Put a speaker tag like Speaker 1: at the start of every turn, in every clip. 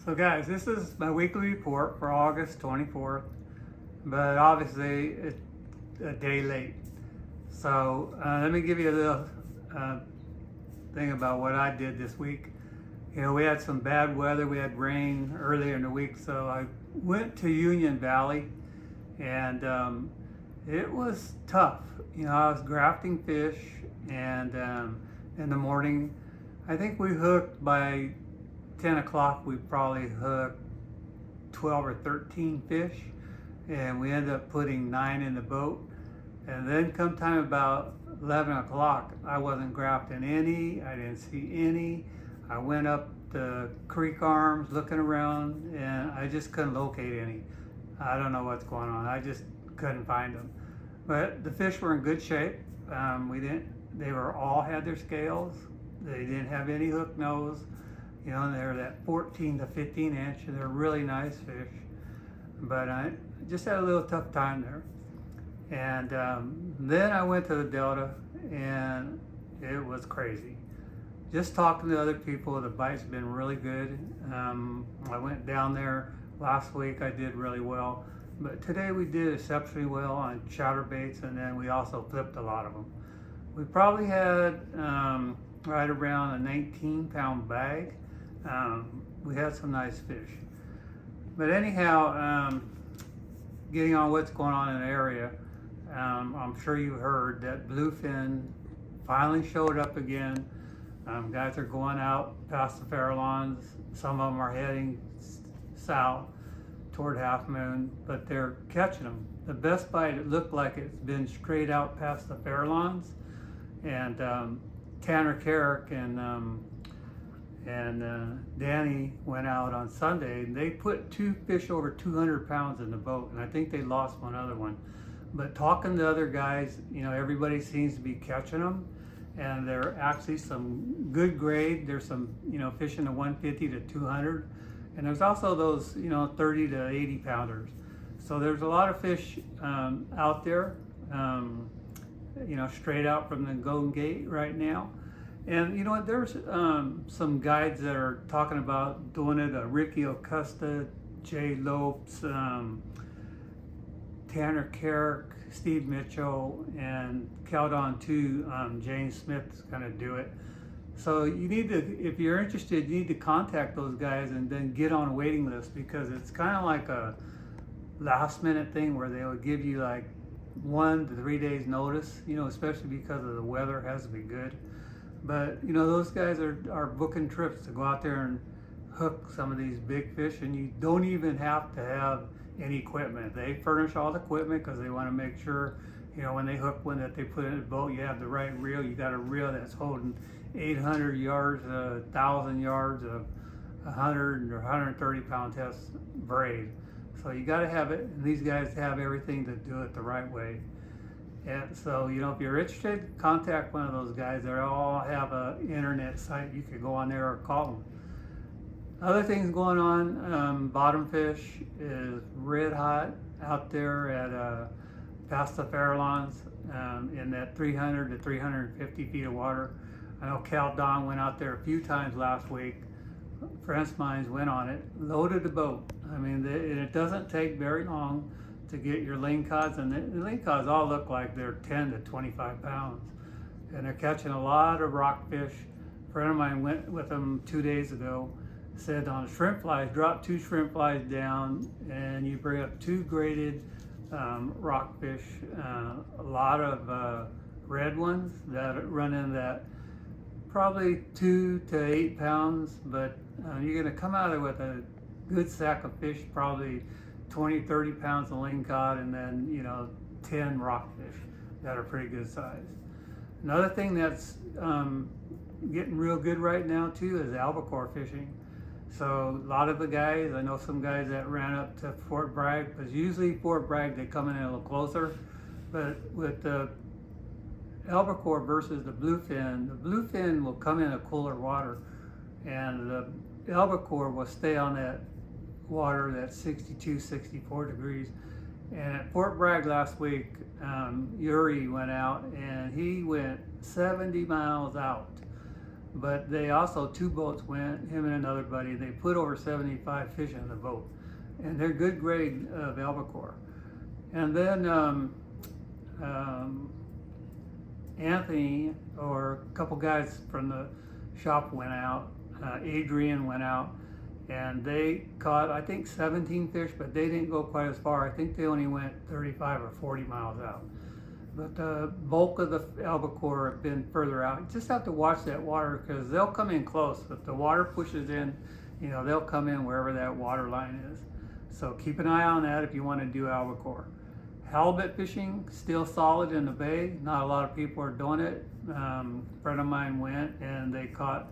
Speaker 1: So guys, this is my weekly report for August 24th, but obviously it's a day late. So let me give you a little thing about what I did this week. You know, we had some bad weather, we had rain earlier in the week, so I went to Union Valley and it was tough. You know, I was grafting fish and in the morning, I think we hooked by 10 o'clock, we probably hooked 12 or 13 fish, and we ended up putting 9 in the boat. And then come time about 11 o'clock, I wasn't grafting any, I didn't see any. I went up the creek arms looking around and I just couldn't locate any. I don't know what's going on, I just couldn't find them. But the fish were in good shape. They were all had their scales. They didn't have any hook nose. You know, they're that 14 to 15 inch, and they're really nice fish. But I just had a little tough time there. And then I went to the Delta, and it was crazy. Just talking to other people, the bite's been really good. I went down there last week, I did really well. But today we did exceptionally well on chatterbaits, and then we also flipped a lot of them. We probably had right around a 19-pound bag. We had some nice fish. But anyhow, getting on what's going on in the area, I'm sure you heard that bluefin finally showed up again. Guys are going out past the Farallones. Some of them are heading south toward Half Moon, but they're catching them. The best bite, it looked like it's been straight out past the Farallones. And Tanner Carrick and Danny went out on Sunday, and they put 2 fish over 200 pounds in the boat, and I think they lost one other one. But talking to other guys, you know, everybody seems to be catching them, and they're actually some good grade. There's some, you know, fish in the 150 to 200, and there's also those, you know, 30 to 80 pounders. So there's a lot of fish out there, you know, straight out from the Golden Gate right now. And you know what, there's some guides that are talking about doing it, Ricky Acosta, Jay Lopes, Tanner Carrick, Steve Mitchell, and Caldon too, James Smith's gonna do it. So you need to, if you're interested, you need to contact those guys and then get on a waiting list, because it's kind of like a last minute thing where they will give you like 1 to 3 days notice, you know, especially because of the weather has to be good. But you know, those guys are booking trips to go out there and hook some of these big fish, and you don't even have to have any equipment. They furnish all the equipment because they want to make sure, you know, when they hook one that they put in the boat, you have the right reel. You got a reel that's holding 800 yards, 1,000 yards of 100 or 130 pound test braid. So you got to have it, and these guys have everything to do it the right way. And so, you know, if you're interested, contact one of those guys. They all have an internet site. You could go on there or call them. Other things going on, bottom fish is red hot out there at past the Farallones in that 300 to 350 feet of water. I know Cal Don went out there a few times last week. Friends of mine went on it, loaded the boat. I mean, it doesn't take very long to get your lingcods, and the lingcods all look like they're 10 to 25 pounds. And they're catching a lot of rockfish. A friend of mine went with them 2 days ago, said on shrimp flies, drop 2 shrimp flies down and you bring up 2 graded rockfish, a lot of red ones that run in that probably 2 to 8 pounds, but you're gonna come out of it with a good sack of fish, probably 20, 30 pounds of lingcod, and then, you know, 10 rockfish that are pretty good size. Another thing that's getting real good right now too is albacore fishing. So a lot of the guys, I know some guys that ran up to Fort Bragg, because usually Fort Bragg they come in a little closer, but with the albacore versus the bluefin will come in a cooler water, and the albacore will stay on that water that's 62, 64 degrees. And at Fort Bragg last week, Yuri went out and he went 70 miles out But they also, 2 boats went, him and another buddy, they put over 75 fish in the boat. And they're good grade of albacore. And then Anthony, or a couple guys from the shop went out, Adrian went out, and they caught, I think, 17 fish, but they didn't go quite as far. I think they only went 35 or 40 miles out. But the bulk of the albacore have been further out. You just have to watch that water, because they'll come in close. If the water pushes in, you know, they'll come in wherever that water line is. So keep an eye on that if you want to do albacore. Halibut fishing, still solid in the bay. Not a lot of people are doing it. A friend of mine went and they caught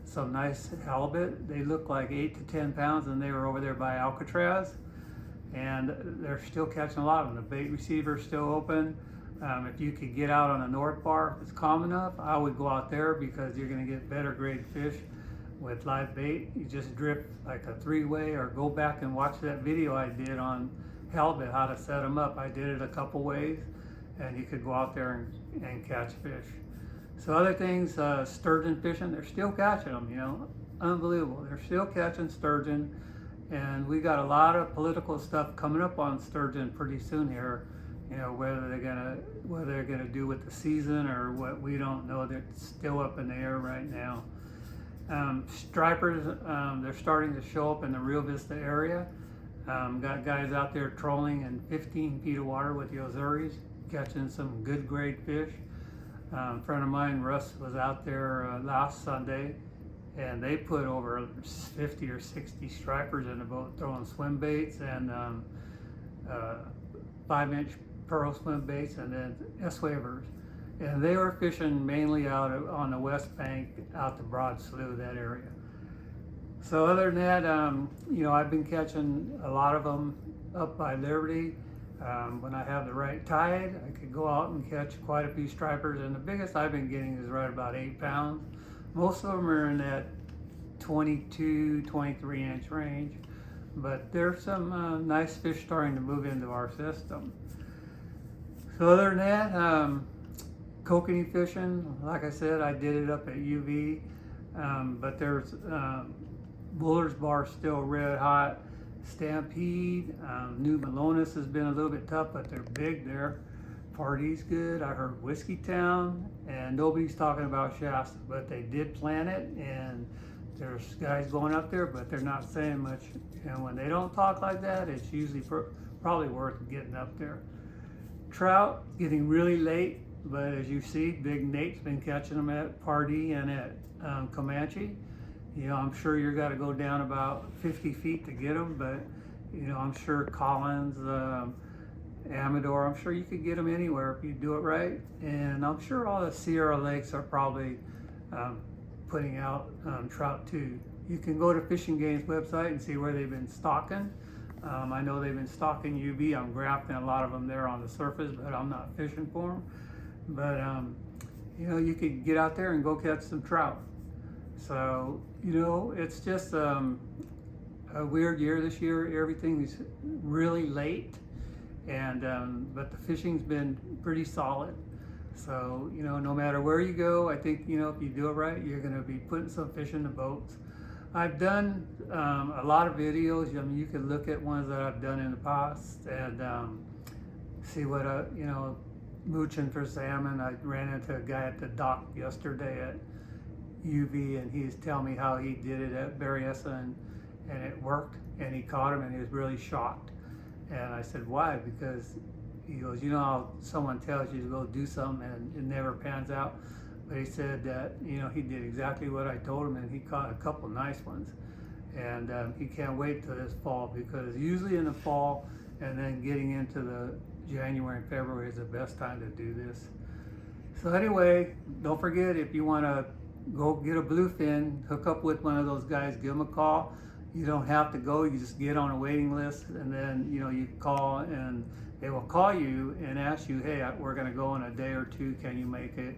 Speaker 1: some nice halibut. They looked like 8 to 10 pounds, and they were over there by Alcatraz. And they're still catching a lot of them. The bait receiver's still open. If you could get out on the North Bar, if it's calm enough, I would go out there, because you're going to get better grade fish with live bait. You just drift like a 3-way, or go back and watch that video I did on halibut, how to set them up. I did it a couple ways, and you could go out there and catch fish. So other things, sturgeon fishing, they're still catching them, you know, unbelievable. They're still catching sturgeon, and we got a lot of political stuff coming up on sturgeon pretty soon here. You know, whether they're gonna do with the season or what, we don't know. They're still up in the air right now. Stripers, they're starting to show up in the Rio Vista area. Got guys out there trolling in 15 feet of water with the Ozuris, catching some good grade fish. A friend of mine, Russ, was out there last Sunday, and they put over 50 or 60 stripers in the boat, throwing swim baits and 5-inch pearl swim baits, and then S-wavers. And they were fishing mainly out on the west bank, out the Broad Slough, that area. So other than that, you know, I've been catching a lot of them up by Liberty. When I have the right tide, I could go out and catch quite a few stripers, and the biggest I've been getting is right about 8 pounds. Most of them are in that 22, 23-inch range, but there's some nice fish starting to move into our system. So other than that, kokanee fishing, like I said, I did it up at UV, but there's Buller's Bar still red hot. Stampede, New Melones has been a little bit tough, but they're big there. Party's good. I heard Whiskey Town, and nobody's talking about Shasta, but they did plan it, and there's guys going up there, but they're not saying much. And when they don't talk like that, it's usually probably worth getting up there. Trout, getting really late, but as you see, Big Nate's been catching them at Party and at Comanche. You know, I'm sure you got to go down about 50 feet to get them, but you know, I'm sure Collins, Amador, I'm sure you could get them anywhere if you do it right. And I'm sure all the Sierra Lakes are probably putting out trout too. You can go to Fishing Game's website and see where they've been stocking. I know they've been stocking UV. I'm grafting a lot of them there on the surface, but I'm not fishing for them. But you know, you could get out there and go catch some trout. So, you know, it's just a weird year this year. Everything's really late, and but the fishing's been pretty solid. So, you know, no matter where you go, I think, you know, if you do it right, you're going to be putting some fish in the boats. I've done a lot of videos. I mean, you can look at ones that I've done in the past and see what, you know, mooching for salmon. I ran into a guy at the dock yesterday at UV, and he's telling me how he did it at Berryessa, and it worked, and he caught him, and he was really shocked. And I said, why? Because he goes, you know how someone tells you to go do something and it never pans out? But he said that, you know, he did exactly what I told him, and he caught a couple nice ones. And he can't wait till this fall, because usually in the fall and then getting into the January and February is the best time to do this. So anyway, don't forget, if you want to go get a bluefin, hook up with one of those guys, give them a call. You don't have to go, you just get on a waiting list, and then, you know, you call and they will call you and ask you, hey, we're going to go in a day or two, can you make it?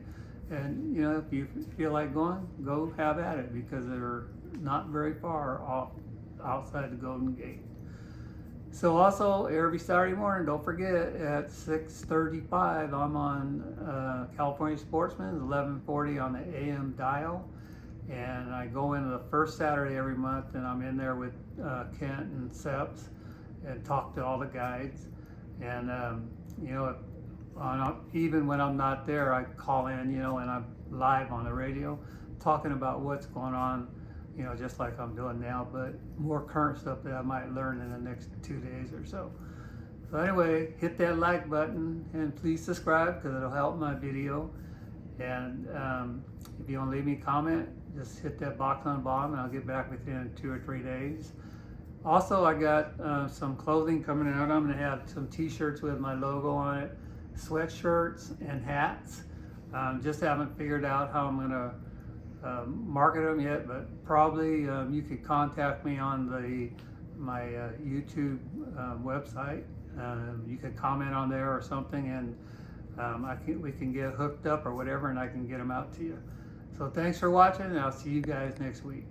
Speaker 1: And, you know, if you feel like going, go have at it, because they're not very far off outside the Golden Gate. So also, every Saturday morning, don't forget, at 6:35, I'm on California Sportsman, 1140 on the AM dial. and I go in the first Saturday every month, and I'm in there with Kent and Seps and talk to all the guides. And you know, even when I'm not there, I call in, you know, and I'm live on the radio talking about what's going on, you know, just like I'm doing now, but more current stuff that I might learn in the next 2 days or so. So anyway, hit that like button and please subscribe, because it'll help my video. And if you want to leave me a comment, just hit that box on the bottom and I'll get back with you in 2 or 3 days. Also, I got some clothing coming out. I'm going to have some t-shirts with my logo on it, sweatshirts and hats. Just haven't figured out how I'm going to market them yet, but probably you could contact me on my YouTube website. You could comment on there or something, and we can get hooked up or whatever, and I can get them out to you. So thanks for watching, and I'll see you guys next week.